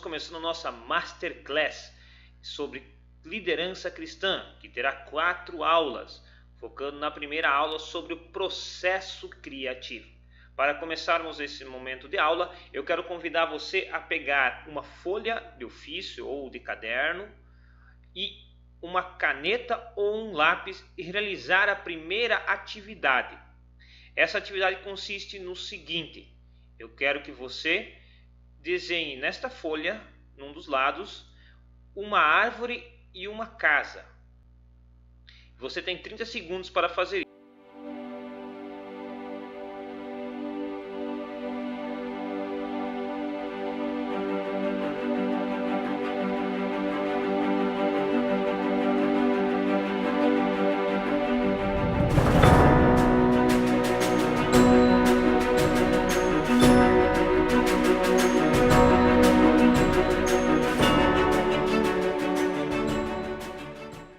começando nossa Masterclass sobre liderança cristã, que terá 4 aulas, focando na primeira aula sobre o processo criativo. Para começarmos esse momento de aula, eu quero convidar você a pegar uma folha de ofício ou de caderno e uma caneta ou um lápis e realizar a primeira atividade. Essa atividade consiste no seguinte: eu quero que você desenhe nesta folha, num dos lados, uma árvore e uma casa. Você tem 30 segundos para fazer isso.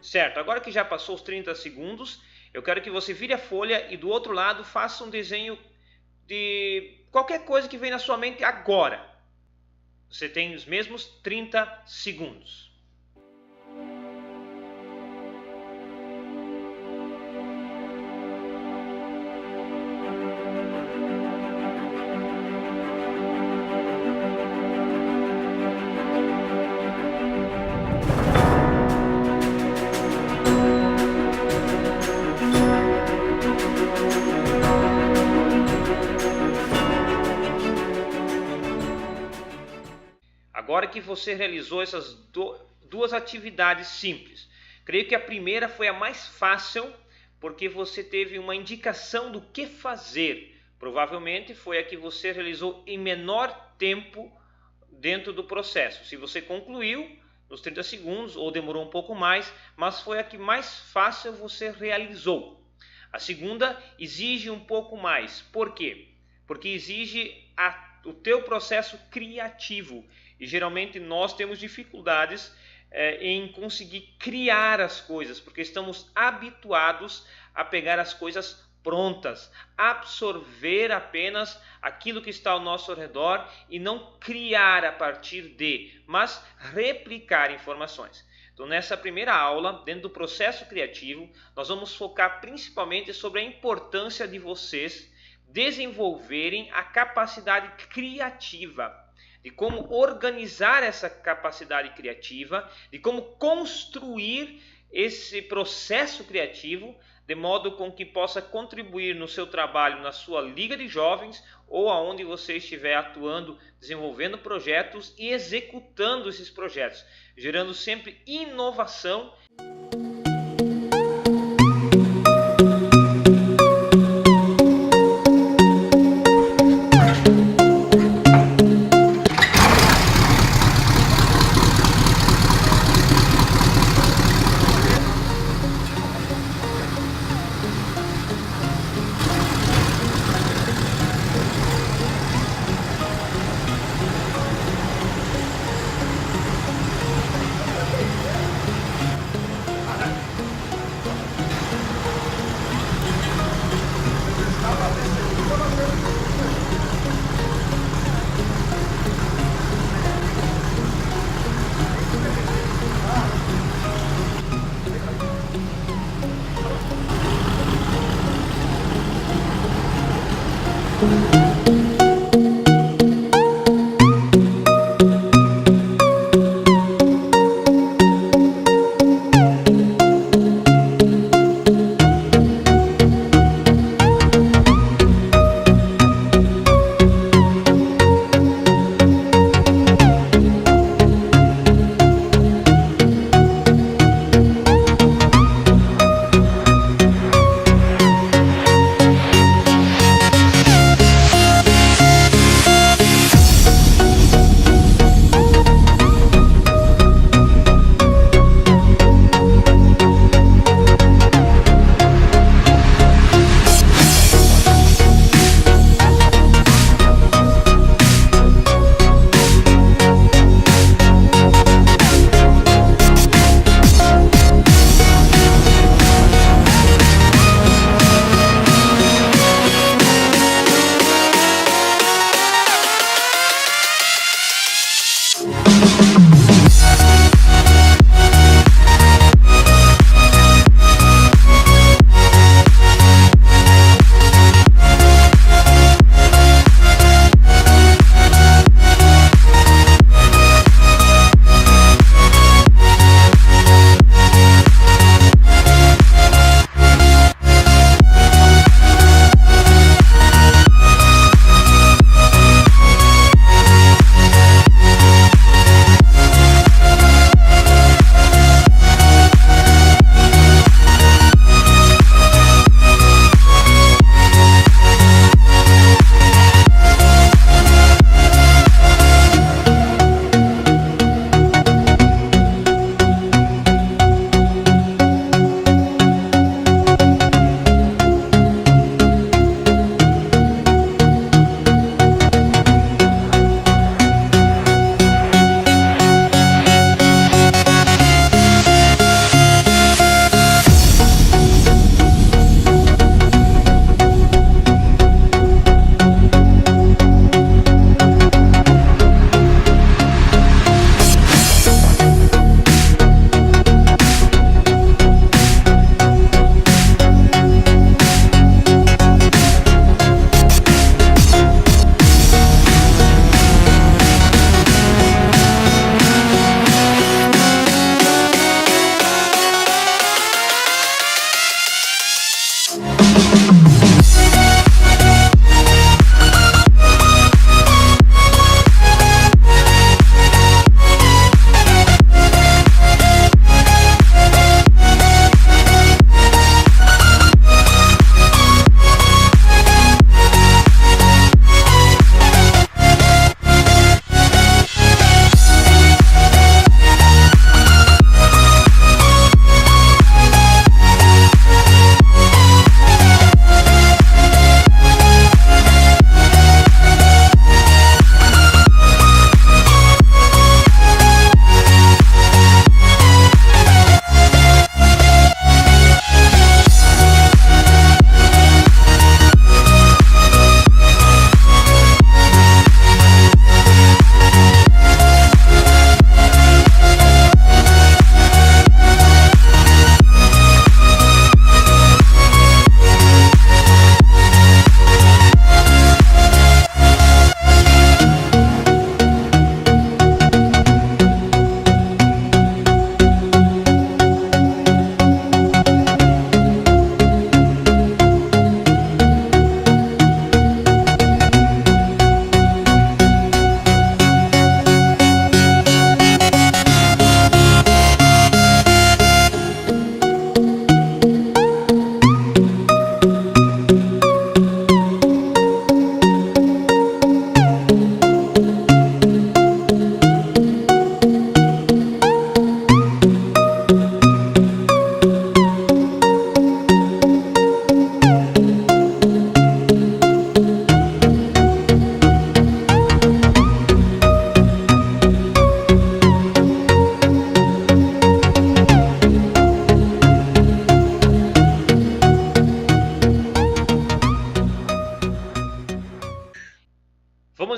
Certo, agora que já passou os 30 segundos, eu quero que você vire a folha e do outro lado faça um desenho de qualquer coisa que vem na sua mente agora. Você tem os mesmos 30 segundos. Agora que você realizou essas duas atividades simples, creio que a primeira foi a mais fácil, porque você teve uma indicação do que fazer. Provavelmente foi a que você realizou em menor tempo dentro do processo. Se você concluiu nos 30 segundos ou demorou um pouco mais, mas foi a que mais fácil você realizou. A segunda exige um pouco mais. Por quê? Porque exige o teu processo criativo. E geralmente nós temos dificuldades em conseguir criar as coisas, porque estamos habituados a pegar as coisas prontas, absorver apenas aquilo que está ao nosso redor e não criar a partir de, mas replicar informações. Então, nessa primeira aula, dentro do processo criativo, nós vamos focar principalmente sobre a importância de vocês desenvolverem a capacidade criativa, de como organizar essa capacidade criativa, de como construir esse processo criativo, de modo com que possa contribuir no seu trabalho, na sua liga de jovens ou aonde você estiver atuando, desenvolvendo projetos e executando esses projetos, gerando sempre inovação.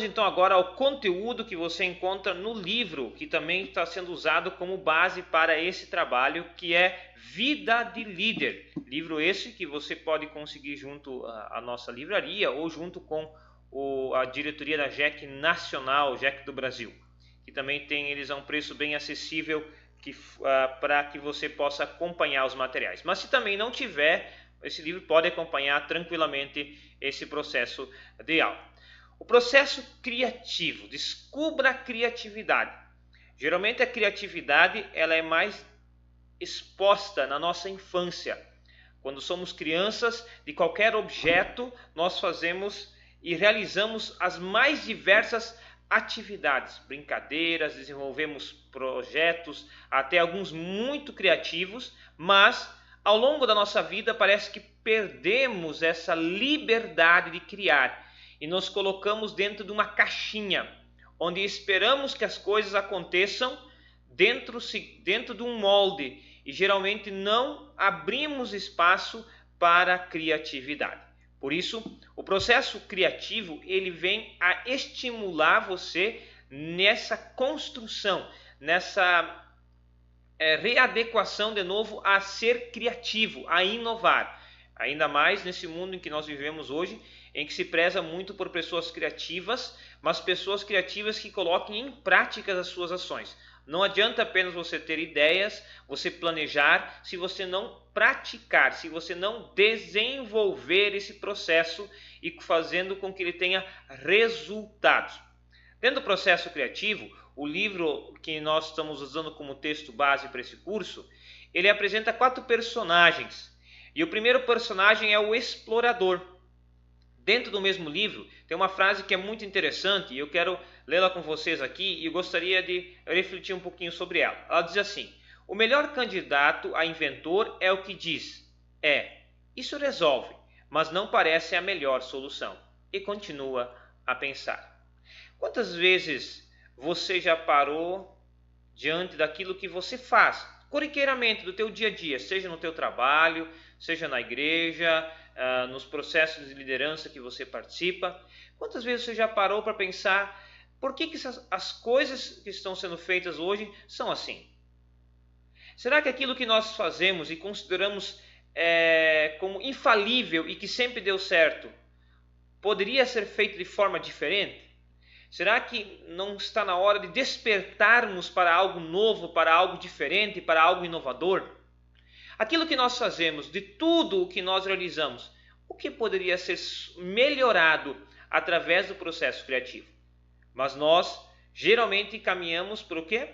Vamos então agora ao conteúdo que você encontra no livro, que também está sendo usado como base para esse trabalho, que é Vida de Líder. Livro esse que você pode conseguir junto à nossa livraria ou junto com a diretoria da JEC Nacional, JEC do Brasil, que também tem eles a um preço bem acessível para que você possa acompanhar os materiais. Mas se também não tiver, esse livro pode acompanhar tranquilamente esse processo de aula. O processo criativo, descubra a criatividade. Geralmente a criatividade ela é mais exposta na nossa infância. Quando somos crianças, de qualquer objeto nós fazemos e realizamos as mais diversas atividades, brincadeiras, desenvolvemos projetos, até alguns muito criativos, mas ao longo da nossa vida parece que perdemos essa liberdade de criar e nos colocamos dentro de uma caixinha, onde esperamos que as coisas aconteçam dentro de um molde e geralmente não abrimos espaço para a criatividade. Por isso, o processo criativo ele vem a estimular você nessa construção, nessa readequação de novo a ser criativo, a inovar. Ainda mais nesse mundo em que nós vivemos hoje, em que se preza muito por pessoas criativas, mas pessoas criativas que coloquem em prática as suas ações. Não adianta apenas você ter ideias, você planejar, se você não praticar, se você não desenvolver esse processo e fazendo com que ele tenha resultados. Dentro do processo criativo, o livro que nós estamos usando como texto base para esse curso, ele apresenta 4 personagens. E o primeiro personagem é o explorador. Dentro do mesmo livro tem uma frase que é muito interessante e eu quero lê-la com vocês aqui e eu gostaria de refletir um pouquinho sobre ela. Ela diz assim: o melhor candidato a inventor é o que diz, isso resolve, mas não parece a melhor solução. E continua a pensar. Quantas vezes você já parou diante daquilo que você faz, corriqueiramente do teu dia a dia, seja no teu trabalho, seja na igreja, nos processos de liderança que você participa? Quantas vezes você já parou para pensar por que as coisas que estão sendo feitas hoje são assim? Será que aquilo que nós fazemos e consideramos como infalível e que sempre deu certo, poderia ser feito de forma diferente? Será que não está na hora de despertarmos para algo novo, para algo diferente, para algo inovador? Aquilo que nós fazemos, de tudo o que nós realizamos, o que poderia ser melhorado através do processo criativo? Mas nós geralmente caminhamos para o quê?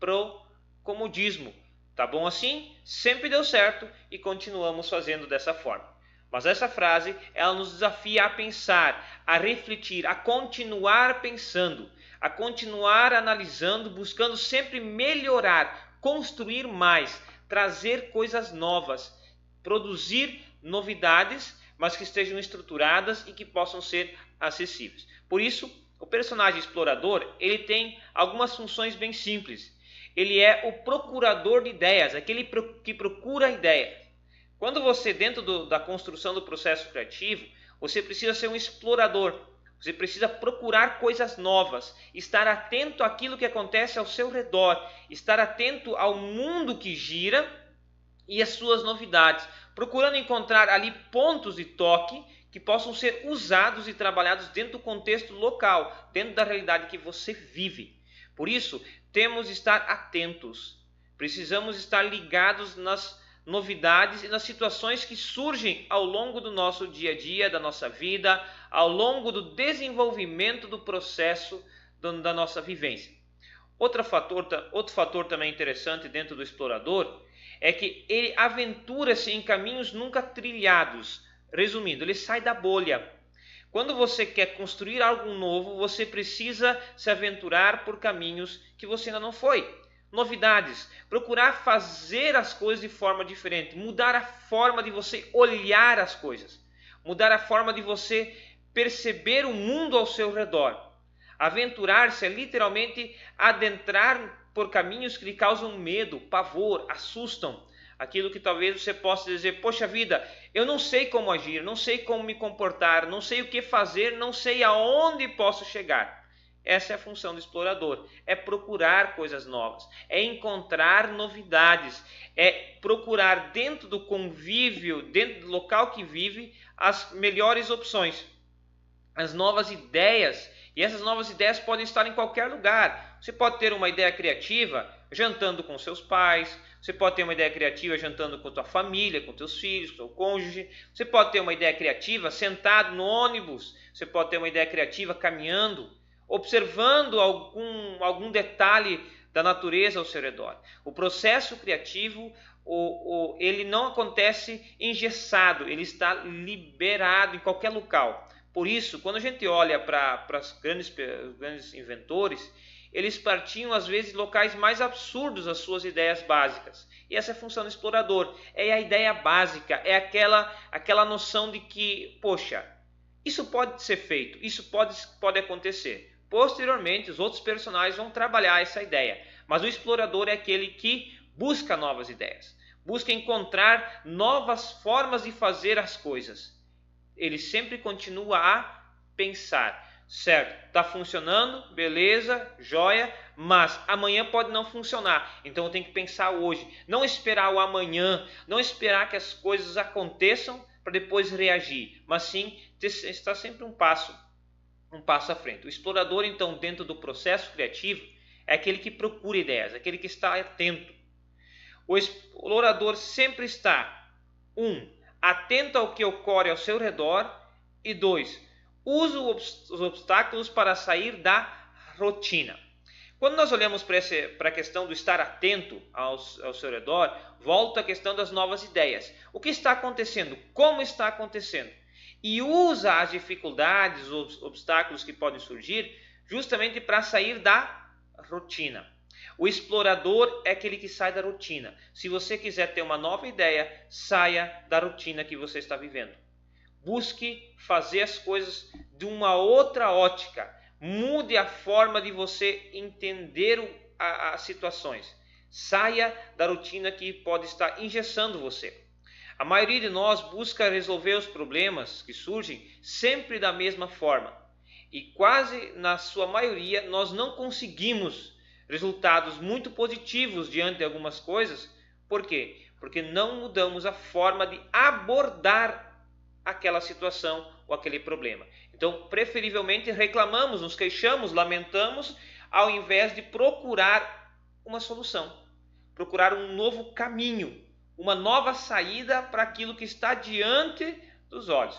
Para o comodismo. Tá bom assim? Sempre deu certo e continuamos fazendo dessa forma. Mas essa frase, ela nos desafia a pensar, a refletir, a continuar pensando, a continuar analisando, buscando sempre melhorar, construir mais, trazer coisas novas, produzir novidades, mas que estejam estruturadas e que possam ser acessíveis. Por isso, o personagem explorador, ele tem algumas funções bem simples. Ele é o procurador de ideias, aquele que procura ideias. Quando você, dentro da construção do processo criativo, você precisa ser um explorador. Você precisa procurar coisas novas, estar atento àquilo que acontece ao seu redor, estar atento ao mundo que gira e às suas novidades, procurando encontrar ali pontos de toque que possam ser usados e trabalhados dentro do contexto local, dentro da realidade que você vive. Por isso, temos de estar atentos, precisamos estar ligados nas novidades e nas situações que surgem ao longo do nosso dia a dia, da nossa vida, ao longo do desenvolvimento do processo da nossa vivência. Outro fator também interessante dentro do explorador é que ele aventura-se em caminhos nunca trilhados. Resumindo, ele sai da bolha. Quando você quer construir algo novo, você precisa se aventurar por caminhos que você ainda não foi. Novidades, procurar fazer as coisas de forma diferente, mudar a forma de você olhar as coisas, mudar a forma de você perceber o mundo ao seu redor. Aventurar-se é literalmente adentrar por caminhos que lhe causam medo, pavor, assustam. aquilo que talvez você possa dizer, poxa vida, eu não sei como agir, não sei como me comportar, não sei o que fazer, não sei aonde posso chegar. Essa é a função do explorador, é procurar coisas novas, é encontrar novidades, é procurar dentro do convívio, dentro do local que vive, as melhores opções, as novas ideias. E essas novas ideias podem estar em qualquer lugar. Você pode ter uma ideia criativa jantando com seus pais, você pode ter uma ideia criativa jantando com a tua família, com teus filhos, com teu cônjuge, você pode ter uma ideia criativa sentado no ônibus, você pode ter uma ideia criativa caminhando, observando algum detalhe da natureza ao seu redor. O processo criativo, ele não acontece engessado, ele está liberado em qualquer local. Por isso, quando a gente olha para os grandes inventores, eles partiam às vezes de locais mais absurdos as suas ideias básicas. E essa é a função do explorador, é a ideia básica, é aquela noção de que, poxa, isso pode ser feito, isso pode acontecer. Posteriormente, os outros personagens vão trabalhar essa ideia, mas o explorador é aquele que busca novas ideias, busca encontrar novas formas de fazer as coisas. Ele sempre continua a pensar, certo, está funcionando, beleza, joia, mas amanhã pode não funcionar, então eu tenho que pensar hoje, não esperar o amanhã, não esperar que as coisas aconteçam para depois reagir, mas sim estar sempre um passo à frente. O explorador, então, dentro do processo criativo, é aquele que procura ideias, aquele que está atento. O explorador sempre está, 1, atento ao que ocorre ao seu redor, e 2, usa os obstáculos para sair da rotina. Quando nós olhamos para a questão do estar atento ao seu redor, volta a questão das novas ideias. O que está acontecendo? Como está acontecendo? E usa as dificuldades, os obstáculos que podem surgir, justamente para sair da rotina. O explorador é aquele que sai da rotina. Se você quiser ter uma nova ideia, saia da rotina que você está vivendo. Busque fazer as coisas de uma outra ótica. Mude a forma de você entender as situações. Saia da rotina que pode estar engessando você. A maioria de nós busca resolver os problemas que surgem sempre da mesma forma. E quase na sua maioria nós não conseguimos resultados muito positivos diante de algumas coisas. Por quê? Porque não mudamos a forma de abordar aquela situação ou aquele problema. Então, preferivelmente reclamamos, nos queixamos, lamentamos, ao invés de procurar uma solução, procurar um novo caminho, uma nova saída para aquilo que está diante dos olhos.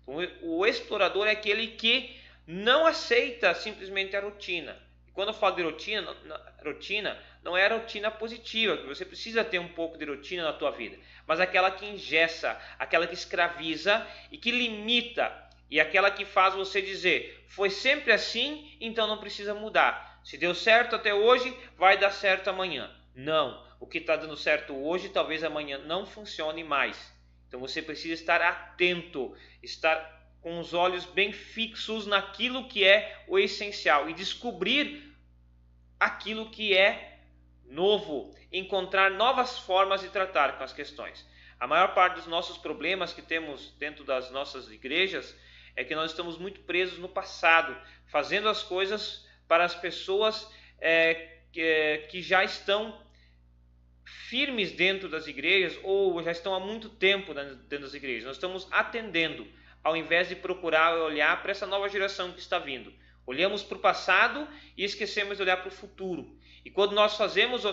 Então, o explorador é aquele que não aceita simplesmente a rotina. E quando eu falo de rotina não é a rotina positiva, que você precisa ter um pouco de rotina na tua vida, mas aquela que engessa, aquela que escraviza e que limita, e aquela que faz você dizer, foi sempre assim, então não precisa mudar. Se deu certo até hoje, vai dar certo amanhã. Não, o que está dando certo hoje, talvez amanhã não funcione mais. Então você precisa estar atento, estar com os olhos bem fixos naquilo que é o essencial e descobrir aquilo que é novo, encontrar novas formas de tratar com as questões. A maior parte dos nossos problemas que temos dentro das nossas igrejas é que nós estamos muito presos no passado, fazendo as coisas para as pessoas que já estão firmes dentro das igrejas ou já estão há muito tempo dentro das igrejas. Nós estamos atendendo, ao invés de procurar olhar para essa nova geração que está vindo. Olhamos para o passado e esquecemos de olhar para o futuro. E quando nós fazemos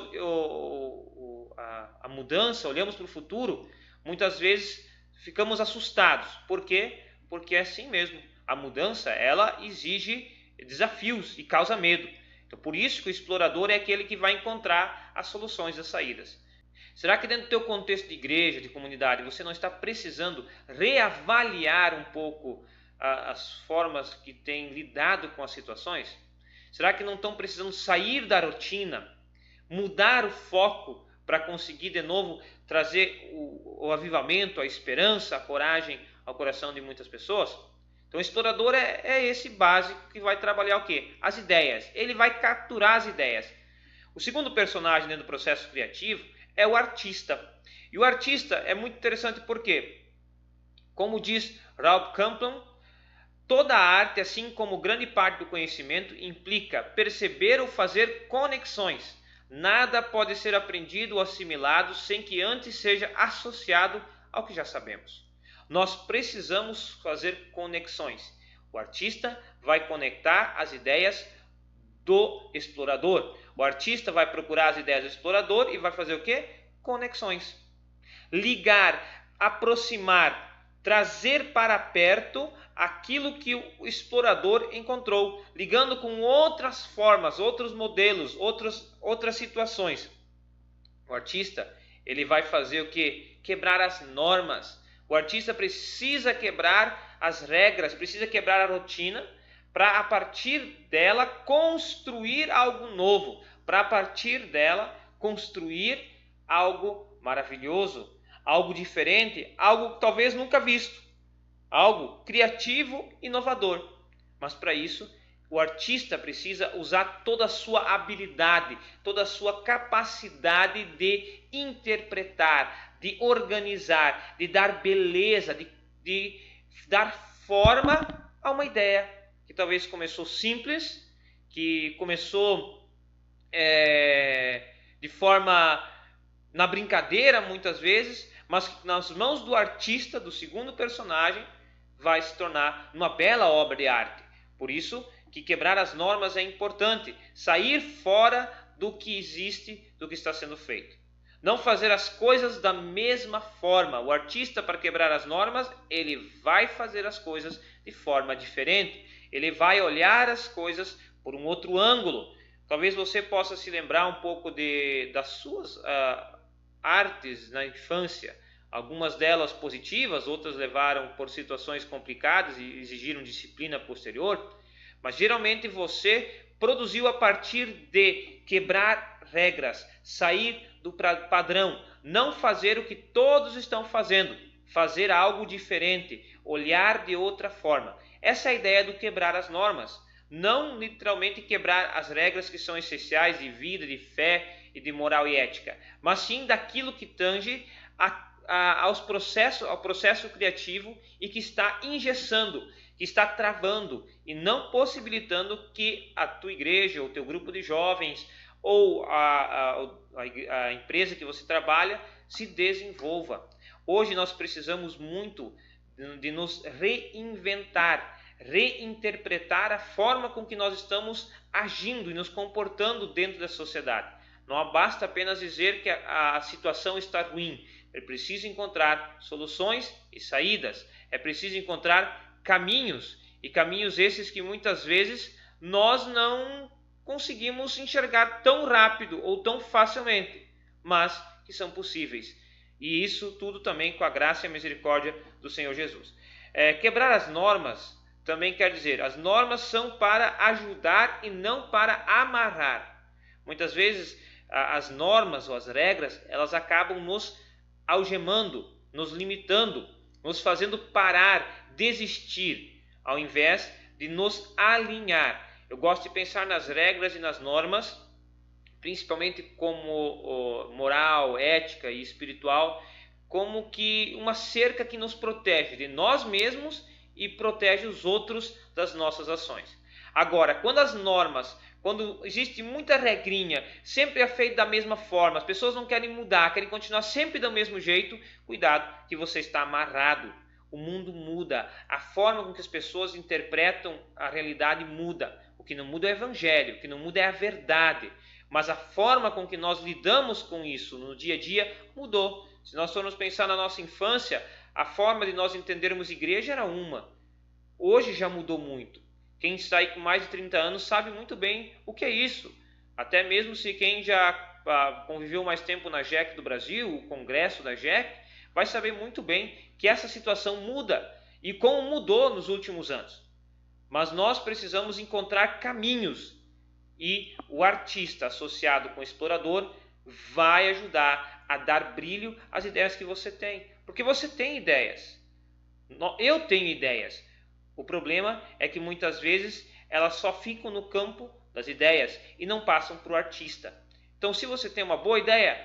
a mudança, olhamos para o futuro, muitas vezes ficamos assustados. Por quê? Porque é assim mesmo. A mudança, ela exige desafios e causa medo. Então, por isso que o explorador é aquele que vai encontrar as soluções e as saídas. Será que dentro do teu contexto de igreja, de comunidade, você não está precisando reavaliar um pouco as formas que tem lidado com as situações? Será que não estão precisando sair da rotina, mudar o foco para conseguir de novo trazer o avivamento, a esperança, a coragem ao coração de muitas pessoas? Então o explorador é esse básico que vai trabalhar o quê? As ideias. Ele vai capturar as ideias. O segundo personagem dentro do processo criativo é o artista. E o artista é muito interessante porque, como diz Ralph Kaplan, toda a arte, assim como grande parte do conhecimento, implica perceber ou fazer conexões. Nada pode ser aprendido ou assimilado sem que antes seja associado ao que já sabemos. Nós precisamos fazer conexões. O artista vai conectar as ideias do explorador. O artista vai procurar as ideias do explorador e vai fazer o quê? Conexões. Ligar, aproximar, trazer para perto aquilo que o explorador encontrou, ligando com outras formas, outros modelos, outras situações. O artista, ele vai fazer o quê? Quebrar as normas. O artista precisa quebrar as regras, precisa quebrar a rotina, para a partir dela construir algo novo, para a partir dela construir algo maravilhoso, algo diferente, algo talvez nunca visto, algo criativo, inovador. Mas para isso, o artista precisa usar toda a sua habilidade, toda a sua capacidade de interpretar, de organizar, de dar beleza, de dar forma a uma ideia que talvez começou simples, que começou de forma na brincadeira muitas vezes, mas que nas mãos do artista, do segundo personagem, vai se tornar uma bela obra de arte. Por isso que quebrar as normas é importante, sair fora do que existe, do que está sendo feito. Não fazer as coisas da mesma forma. O artista, para quebrar as normas, ele vai fazer as coisas de forma diferente. Ele vai olhar as coisas por um outro ângulo. Talvez você possa se lembrar um pouco das suas artes na infância. Algumas delas positivas, outras levaram por situações complicadas e exigiram disciplina posterior. Mas geralmente você produziu a partir de quebrar regras, sair do padrão, não fazer o que todos estão fazendo, fazer algo diferente, olhar de outra forma. Essa é a ideia do quebrar as normas. Não literalmente quebrar as regras que são essenciais de vida, de fé e de moral e ética, mas sim daquilo que tange ao processo criativo e que está engessando, que está travando e não possibilitando que a tua igreja, ou teu grupo de jovens, ou a empresa que você trabalha se desenvolva. Hoje nós precisamos muito de nos reinventar, reinterpretar a forma com que nós estamos agindo e nos comportando dentro da sociedade. Não basta apenas dizer que a situação está ruim. É preciso encontrar soluções e saídas. É preciso encontrar caminhos, e caminhos esses que muitas vezes nós não conseguimos enxergar tão rápido ou tão facilmente, mas que são possíveis. E isso tudo também com a graça e a misericórdia do Senhor Jesus. Quebrar as normas também quer dizer, as normas são para ajudar e não para amarrar. Muitas vezes as normas ou as regras, elas acabam nos algemando, nos limitando, nos fazendo parar, desistir, ao invés de nos alinhar. Eu gosto de pensar nas regras e nas normas, principalmente como moral, ética e espiritual, como que uma cerca que nos protege de nós mesmos e protege os outros das nossas ações. Agora, quando existe muita regrinha, sempre é feito da mesma forma, as pessoas não querem mudar, querem continuar sempre do mesmo jeito, cuidado que você está amarrado. O mundo muda, a forma com que as pessoas interpretam a realidade muda. O que não muda é o evangelho, o que não muda é a verdade. Mas a forma com que nós lidamos com isso no dia a dia mudou. Se nós formos pensar na nossa infância, a forma de nós entendermos igreja era uma. Hoje já mudou muito. Quem está aí com mais de 30 anos sabe muito bem o que é isso. Até mesmo se quem já conviveu mais tempo na JEC do Brasil, o congresso da JEC, vai saber muito bem que essa situação muda e como mudou nos últimos anos. Mas nós precisamos encontrar caminhos e o artista associado com o explorador vai ajudar a dar brilho às ideias que você tem. Porque você tem ideias. Eu tenho ideias. O problema é que muitas vezes elas só ficam no campo das ideias e não passam para o artista. Então, se você tem uma boa ideia,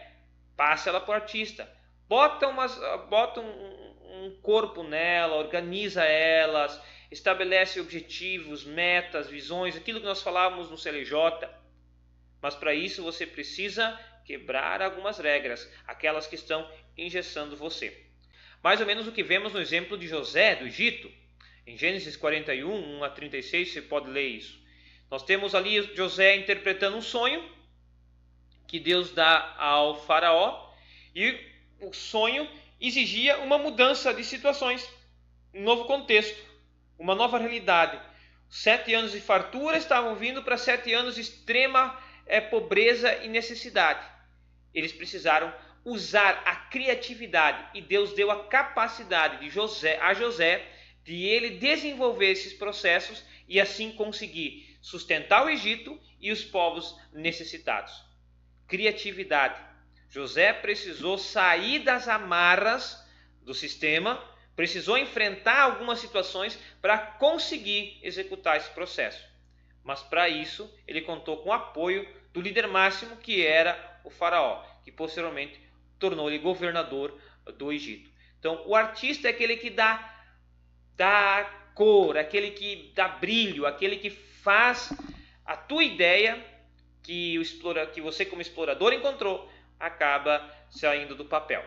passe ela para o artista. bota um corpo nela, organiza elas, estabelece objetivos, metas, visões, aquilo que nós falávamos no CLJ. Mas para isso você precisa quebrar algumas regras, aquelas que estão engessando você. Mais ou menos o que vemos no exemplo de José do Egito, em Gênesis 41, 1 a 36, você pode ler isso. Nós temos ali José interpretando um sonho que Deus dá ao faraó, e o sonho exigia uma mudança de situações, um novo contexto, uma nova realidade. 7 anos de fartura estavam vindo para 7 anos de extrema pobreza e necessidade. Eles precisaram usar a criatividade, e Deus deu a capacidade a José de ele desenvolver esses processos e assim conseguir sustentar o Egito e os povos necessitados. Criatividade. José precisou sair das amarras do sistema, precisou enfrentar algumas situações para conseguir executar esse processo. Mas para isso ele contou com o apoio do líder máximo, que era o faraó, que posteriormente tornou-lhe governador do Egito. Então o artista é aquele que dá cor, aquele que dá brilho, aquele que faz a tua ideia que você como explorador encontrou acaba saindo do papel.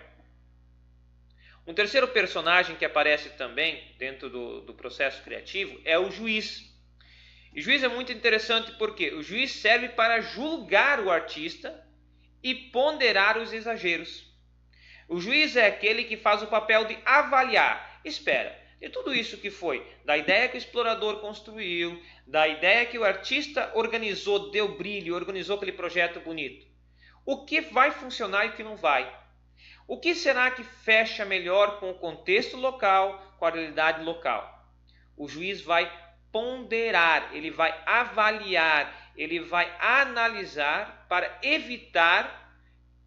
Um terceiro personagem que aparece também dentro do processo criativo é o juiz. E o juiz é muito interessante porque o juiz serve para julgar o artista e ponderar os exageros. O juiz é aquele que faz o papel de avaliar. Espera, de tudo isso que foi, da ideia que o explorador construiu, da ideia que o artista organizou, deu brilho, organizou aquele projeto bonito, o que vai funcionar e o que não vai? O que será que fecha melhor com o contexto local, com a realidade local? O juiz vai ponderar, ele vai avaliar, ele vai analisar para evitar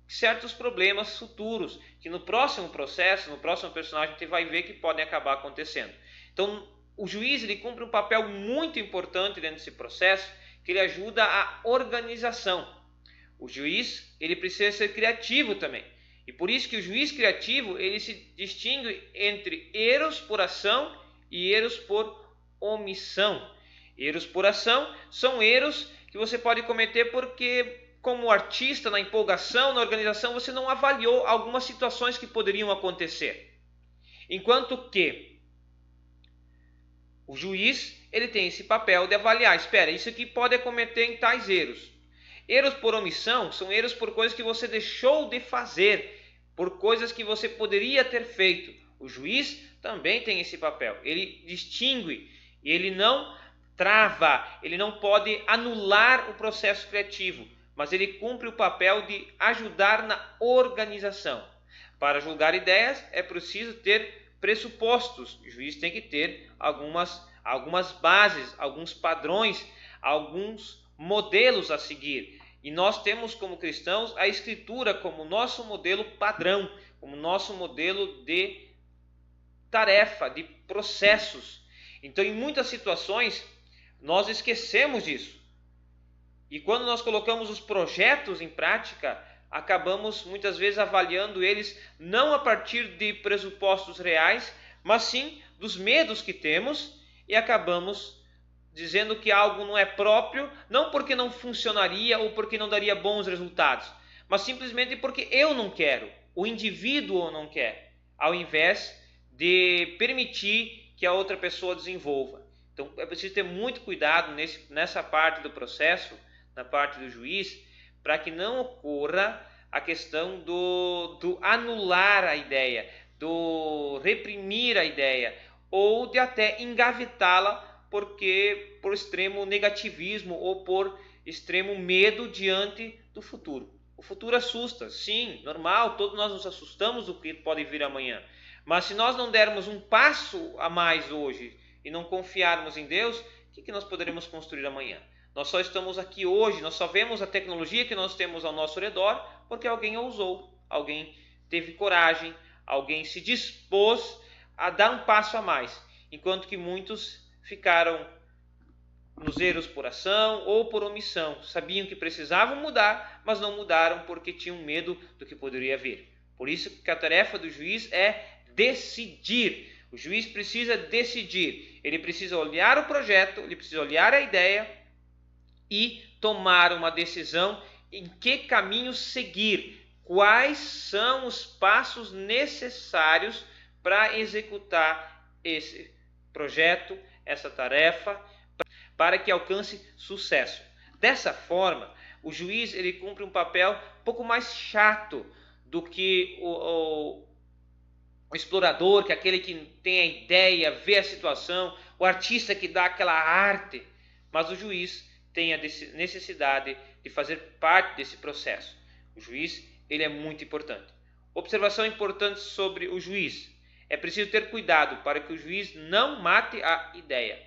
certos problemas futuros, que no próximo processo, no próximo personagem, a gente vai ver que podem acabar acontecendo. Então, o juiz ele cumpre um papel muito importante dentro desse processo, que ele ajuda a organização. O juiz ele precisa ser criativo também. E por isso que o juiz criativo ele se distingue entre erros por ação e erros por omissão. Erros por ação são erros que você pode cometer porque, como artista, na empolgação, na organização, você não avaliou algumas situações que poderiam acontecer. Enquanto que o juiz ele tem esse papel de avaliar. Espera, isso aqui pode cometer em tais erros. Erros por omissão são erros por coisas que você deixou de fazer, por coisas que você poderia ter feito. O juiz também tem esse papel. Ele distingue, ele não trava, ele não pode anular o processo criativo, mas ele cumpre o papel de ajudar na organização. Para julgar ideias é preciso ter pressupostos. O juiz tem que ter algumas bases, alguns padrões, alguns modelos a seguir. E nós temos como cristãos a Escritura como nosso modelo padrão, como nosso modelo de tarefa, de processos. Então, em muitas situações, nós esquecemos disso. E quando nós colocamos os projetos em prática, acabamos muitas vezes avaliando eles não a partir de pressupostos reais, mas sim dos medos que temos, e acabamos dizendo que algo não é próprio, não porque não funcionaria ou porque não daria bons resultados, mas simplesmente porque eu não quero, o indivíduo não quer, ao invés de permitir que a outra pessoa desenvolva. Então é preciso ter muito cuidado nessa parte do processo, na parte do juiz, para que não ocorra a questão do anular a ideia, do reprimir a ideia, ou de até engavetá-la por extremo negativismo ou por extremo medo diante do futuro. O futuro assusta, sim, normal, todos nós nos assustamos do que pode vir amanhã. Mas se nós não dermos um passo a mais hoje e não confiarmos em Deus, o que nós poderemos construir amanhã? Nós só estamos aqui hoje, nós só vemos a tecnologia que nós temos ao nosso redor porque alguém a usou, alguém teve coragem, alguém se dispôs a dar um passo a mais, enquanto que muitos ficaram nos erros por ação ou por omissão. Sabiam que precisavam mudar, mas não mudaram porque tinham medo do que poderia vir. Por isso que a tarefa do juiz é decidir. O juiz precisa decidir. Ele precisa olhar o projeto, ele precisa olhar a ideia e tomar uma decisão em que caminho seguir. Quais são os passos necessários para executar esse projeto, essa tarefa, para que alcance sucesso. Dessa forma, o juiz ele cumpre um papel um pouco mais chato do que o explorador, que é aquele que tem a ideia, vê a situação, o artista que dá aquela arte. Mas o juiz tem a necessidade de fazer parte desse processo. O juiz ele é muito importante. Observação importante sobre o juiz. É preciso ter cuidado para que o juiz não mate a ideia.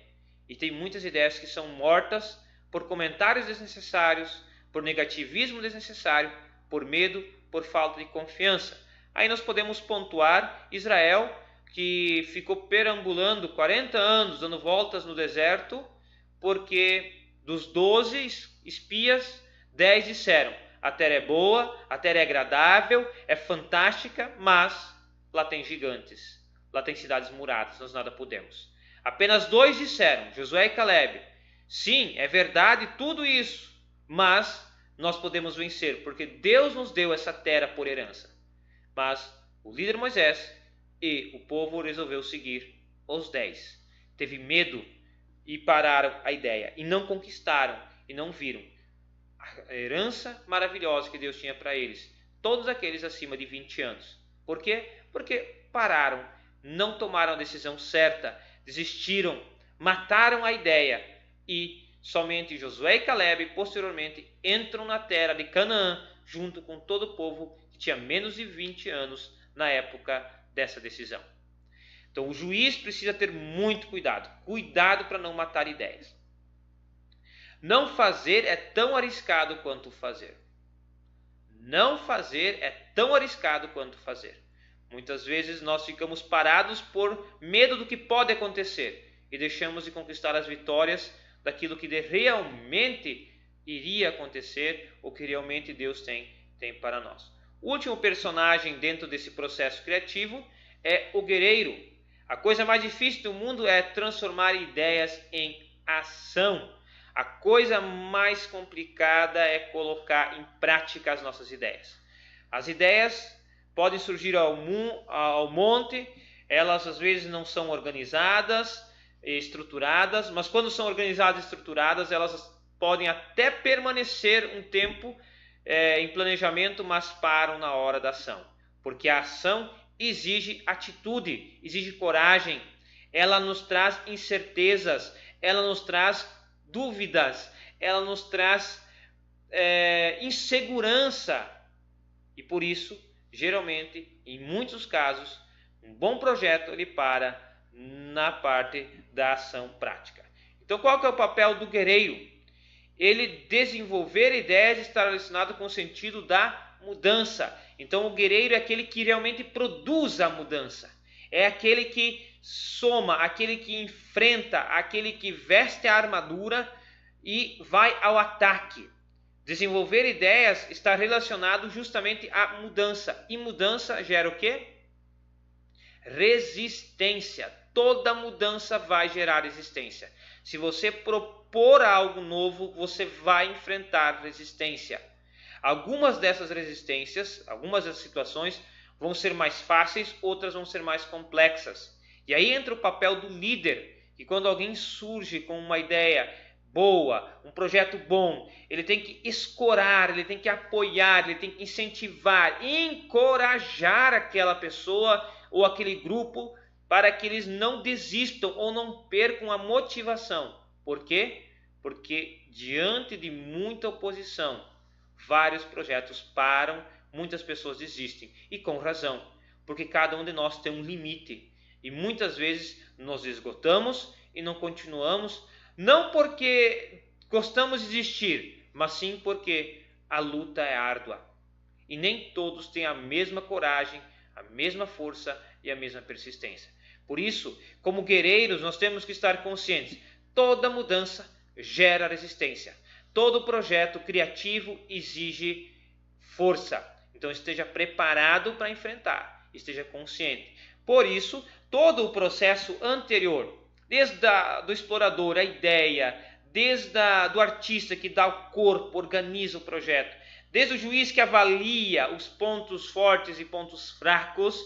E tem muitas ideias que são mortas por comentários desnecessários, por negativismo desnecessário, por medo, por falta de confiança. Aí nós podemos pontuar Israel, que ficou perambulando 40 anos, dando voltas no deserto, porque dos 12 espias, 10 disseram: a terra é boa, a terra é agradável, é fantástica, mas lá tem gigantes, lá tem cidades muradas, nós nada podemos. Apenas 2 disseram, Josué e Calebe: sim, é verdade tudo isso, mas nós podemos vencer, porque Deus nos deu essa terra por herança. Mas o líder Moisés e o povo resolveu seguir os 10. Teve medo e pararam a ideia, e não conquistaram, e não viram a herança maravilhosa que Deus tinha para eles, todos aqueles acima de 20 anos. Por quê? Porque pararam, não tomaram a decisão certa, desistiram, mataram a ideia, e somente Josué e Calebe posteriormente entram na terra de Canaã, junto com todo o povo que tinha menos de 20 anos na época dessa decisão. Então o juiz precisa ter muito cuidado, cuidado para não matar ideias. Não fazer é tão arriscado quanto fazer. Não fazer é tão arriscado quanto fazer. Muitas vezes nós ficamos parados por medo do que pode acontecer e deixamos de conquistar as vitórias daquilo que realmente iria acontecer ou que realmente Deus tem para nós. O último personagem dentro desse processo criativo é o guerreiro. A coisa mais difícil do mundo é transformar ideias em ação. A coisa mais complicada é colocar em prática as nossas ideias. As ideias podem surgir ao monte, elas às vezes não são organizadas, estruturadas, mas quando são organizadas e estruturadas, elas podem até permanecer um tempo em planejamento, mas param na hora da ação. Porque a ação exige atitude, exige coragem, ela nos traz incertezas, ela nos traz dúvidas, ela nos traz insegurança. E por isso, geralmente, em muitos casos, um bom projeto ele para na parte da ação prática. Então, qual que é o papel do guerreiro? Ele desenvolver ideias está relacionado com o sentido da mudança. Então, o guerreiro é aquele que realmente produz a mudança. É aquele que soma, aquele que enfrenta, aquele que veste a armadura e vai ao ataque. Desenvolver ideias está relacionado justamente à mudança. E mudança gera o quê? Resistência. Toda mudança vai gerar resistência. Se você propor algo novo, você vai enfrentar resistência. Algumas dessas resistências, algumas das situações vão ser mais fáceis, outras vão ser mais complexas. E aí entra o papel do líder, que quando alguém surge com uma ideia boa, um projeto bom, ele tem que escorar, ele tem que apoiar, ele tem que incentivar, encorajar aquela pessoa ou aquele grupo para que eles não desistam ou não percam a motivação. Por quê? Porque diante de muita oposição, vários projetos param, muitas pessoas desistem. E com razão, porque cada um de nós tem um limite. E muitas vezes nos esgotamos e não continuamos, não porque gostamos de desistir, mas sim porque a luta é árdua. E nem todos têm a mesma coragem, a mesma força e a mesma persistência. Por isso, como guerreiros, nós temos que estar conscientes. Toda mudança gera resistência. Todo projeto criativo exige força, Então esteja preparado para enfrentar, esteja consciente. Por isso, todo o processo anterior, desde do explorador, a ideia, desde do artista que dá o corpo, organiza o projeto, desde o juiz que avalia os pontos fortes e pontos fracos,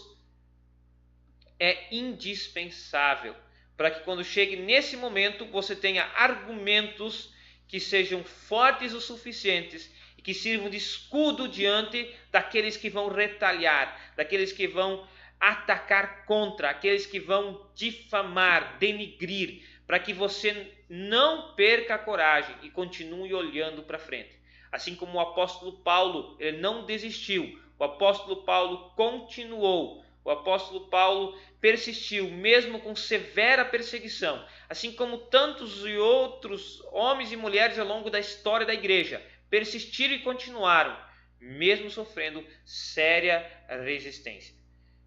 é indispensável para que quando chegue nesse momento você tenha argumentos que sejam fortes o suficientes e que sirvam de escudo diante daqueles que vão retalhar, daqueles que vão atacar contra, aqueles que vão difamar, denigrir, para que você não perca a coragem e continue olhando para frente. Assim como o apóstolo Paulo, ele não desistiu, o apóstolo Paulo continuou, o apóstolo Paulo persistiu, mesmo com severa perseguição, assim como tantos e outros homens e mulheres ao longo da história da igreja persistiram e continuaram, mesmo sofrendo séria resistência.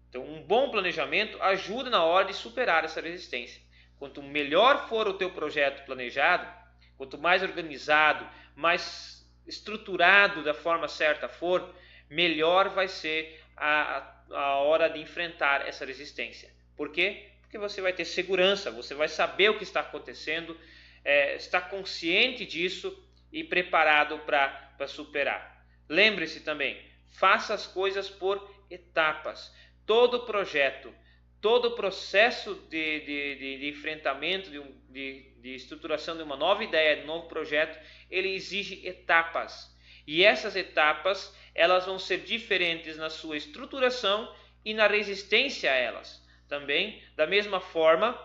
Então, um bom planejamento ajuda na hora de superar essa resistência. Quanto melhor for o teu projeto planejado, quanto mais organizado, mais estruturado da forma certa for, melhor vai ser a hora de enfrentar essa resistência. Por quê? Porque você vai ter segurança, você vai saber o que está acontecendo, está consciente disso e preparado para superar. Lembre-se também, faça as coisas por etapas. Todo projeto, todo processo de enfrentamento, de estruturação de uma nova ideia, de um novo projeto, ele exige etapas. E essas etapas, elas vão ser diferentes na sua estruturação e na resistência a elas. Também, da mesma forma,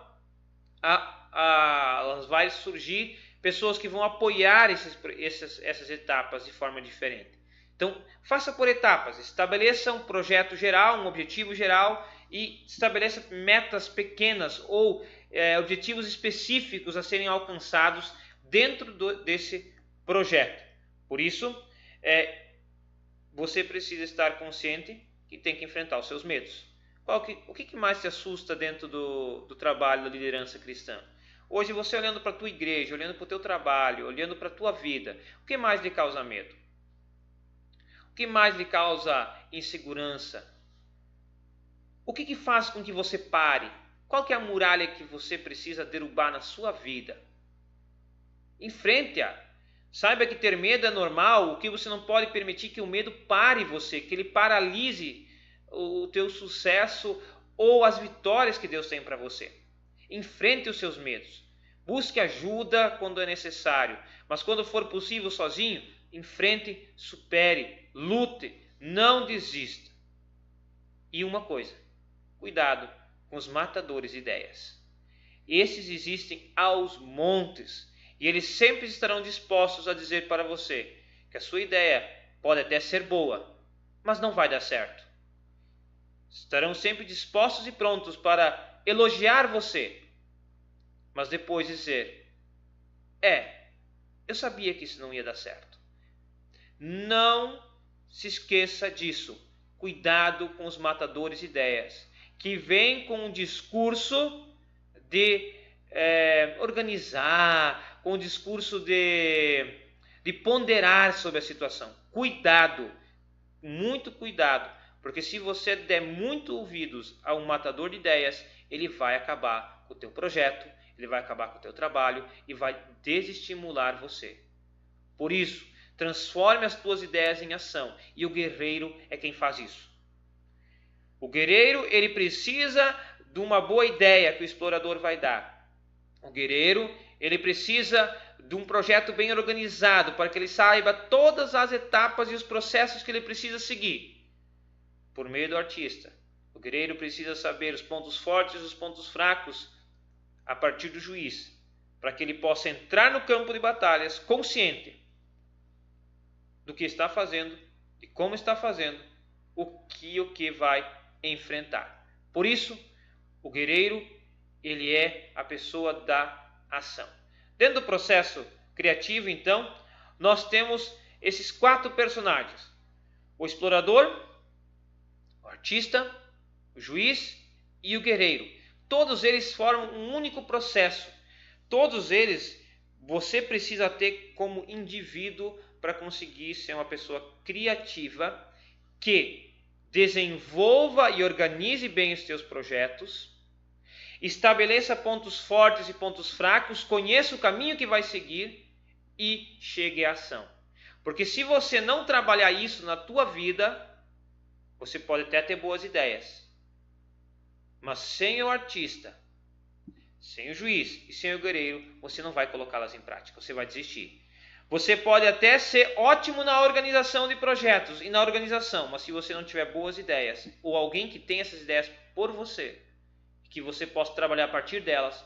vai surgir pessoas que vão apoiar essas etapas de forma diferente. Então, faça por etapas, estabeleça um projeto geral, um objetivo geral e estabeleça metas pequenas ou objetivos específicos a serem alcançados dentro desse projeto. Por isso, você precisa estar consciente que tem que enfrentar os seus medos. O que mais te assusta dentro do trabalho da liderança cristã? Hoje, você olhando para a tua igreja, olhando para o teu trabalho, olhando para a tua vida, o que mais lhe causa medo? O que mais lhe causa insegurança? O que faz com que você pare? Qual que é a muralha que você precisa derrubar na sua vida? Enfrente-a. Saiba que ter medo é normal, o que você não pode permitir que o medo pare você, que ele paralise o teu sucesso ou as vitórias que Deus tem para você. Enfrente os seus medos. Busque ajuda quando é necessário, mas quando for possível sozinho, enfrente, supere, lute, não desista. E uma coisa, cuidado com os matadores de ideias. Esses existem aos montes e eles sempre estarão dispostos a dizer para você que a sua ideia pode até ser boa, mas não vai dar certo. Estarão sempre dispostos e prontos para elogiar você, mas depois dizer: eu sabia que isso não ia dar certo. Não se esqueça disso. Cuidado com os matadores de ideias, que vêm com um discurso de organizar, com um discurso de ponderar sobre a situação. Cuidado, muito cuidado, porque se você der muito ouvidos a um matador de ideias, ele vai acabar com o teu projeto, ele vai acabar com o teu trabalho e vai desestimular você. Por isso, transforme as tuas ideias em ação, e o guerreiro é quem faz isso. O guerreiro, ele precisa de uma boa ideia que o explorador vai dar. O guerreiro, ele precisa de um projeto bem organizado para que ele saiba todas as etapas e os processos que ele precisa seguir. Por meio do artista, o guerreiro precisa saber os pontos fortes e os pontos fracos a partir do juiz, para que ele possa entrar no campo de batalhas consciente do que está fazendo, de como está fazendo, o que vai enfrentar. Por isso, o guerreiro, ele é a pessoa da ação. Dentro do processo criativo, então, nós temos esses 4 personagens: o explorador, o artista, o juiz e o guerreiro. Todos eles formam um único processo. Todos eles você precisa ter como indivíduo para conseguir ser uma pessoa criativa que desenvolva e organize bem os teus projetos, estabeleça pontos fortes e pontos fracos, conheça o caminho que vai seguir e chegue à ação. Porque se você não trabalhar isso na tua vida, você pode até ter boas ideias, mas sem o artista, sem o juiz e sem o guerreiro, você não vai colocá-las em prática, você vai desistir. Você pode até ser ótimo na organização de projetos e na organização, mas se você não tiver boas ideias, ou alguém que tem essas ideias por você, que você possa trabalhar a partir delas,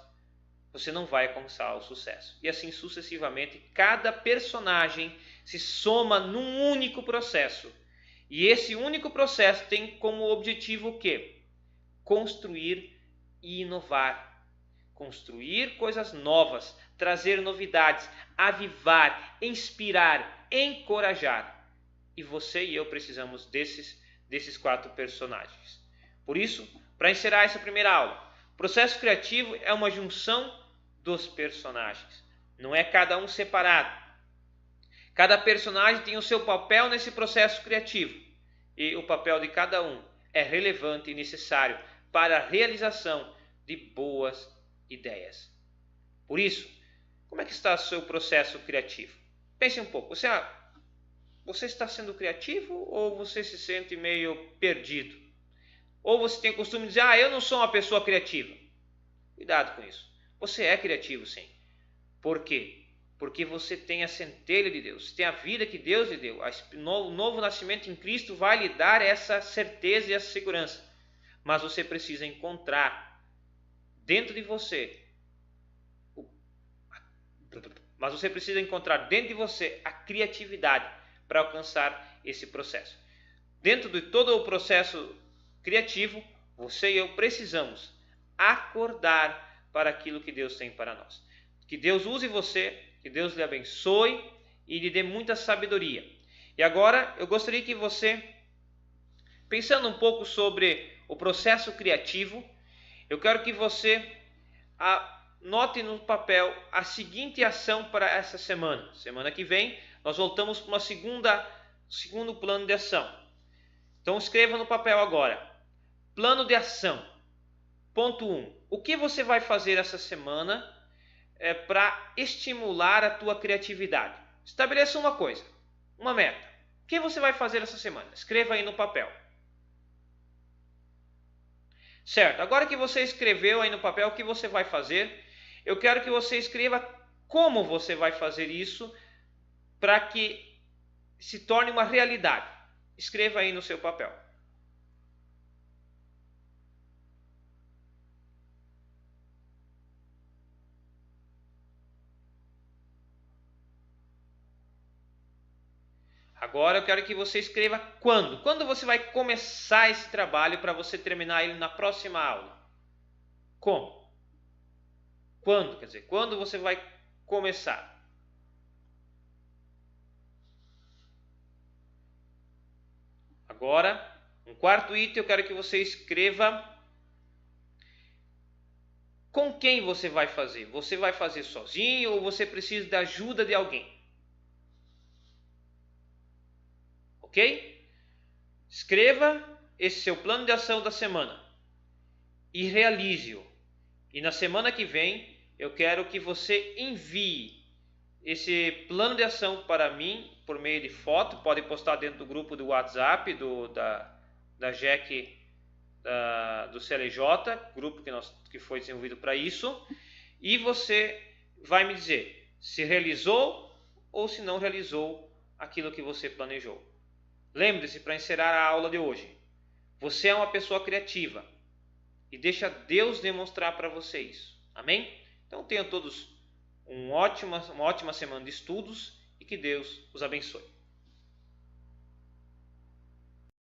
você não vai alcançar o sucesso. E assim sucessivamente, cada personagem se soma num único processo. E esse único processo tem como objetivo o quê? Construir e inovar. Construir coisas novas, trazer novidades, avivar, inspirar, encorajar. E você e eu precisamos desses 4 personagens. Por isso, para encerrar essa primeira aula, o processo criativo é uma junção dos personagens. Não é cada um separado. Cada personagem tem o seu papel nesse processo criativo. E o papel de cada um é relevante e necessário para a realização de boas ideias. Por isso, como é que está o seu processo criativo? Pense um pouco. Você está sendo criativo ou você se sente meio perdido? Ou você tem o costume de dizer, eu não sou uma pessoa criativa. Cuidado com isso. Você é criativo, sim. Por quê? Porque você tem a centelha de Deus, tem a vida que Deus lhe deu. O novo nascimento em Cristo vai lhe dar essa certeza e essa segurança. Mas você precisa encontrar dentro de você a criatividade para alcançar esse processo. Dentro de todo o processo criativo, você e eu precisamos acordar para aquilo que Deus tem para nós. Que Deus use você, que Deus lhe abençoe e lhe dê muita sabedoria. E agora eu gostaria que você, pensando um pouco sobre o processo criativo, eu quero que você anote no papel a seguinte ação para essa semana. Semana que vem nós voltamos para segundo plano de ação. Então escreva no papel agora. Plano de ação. Ponto 1. O que você vai fazer essa semana para estimular a tua criatividade? Estabeleça uma coisa, uma meta. O que você vai fazer essa semana? Escreva aí no papel. Certo, agora que você escreveu aí no papel o que você vai fazer, eu quero que você escreva como você vai fazer isso para que se torne uma realidade. Escreva aí no seu papel. Agora eu quero que você escreva quando. Quando você vai começar esse trabalho para você terminar ele na próxima aula? Como? Quando? Quer dizer, quando você vai começar? Agora, um quarto item, eu quero que você escreva com quem você vai fazer. Você vai fazer sozinho ou você precisa da ajuda de alguém? Ok? Escreva esse seu plano de ação da semana e realize-o. E na semana que vem eu quero que você envie esse plano de ação para mim por meio de foto. Pode postar dentro do grupo do WhatsApp da JEC do CLJ, grupo que foi desenvolvido para isso. E você vai me dizer se realizou ou se não realizou aquilo que você planejou. Lembre-se, para encerrar a aula de hoje, você é uma pessoa criativa e deixa Deus demonstrar para você isso. Amém? Então tenham todos uma ótima semana de estudos e que Deus os abençoe.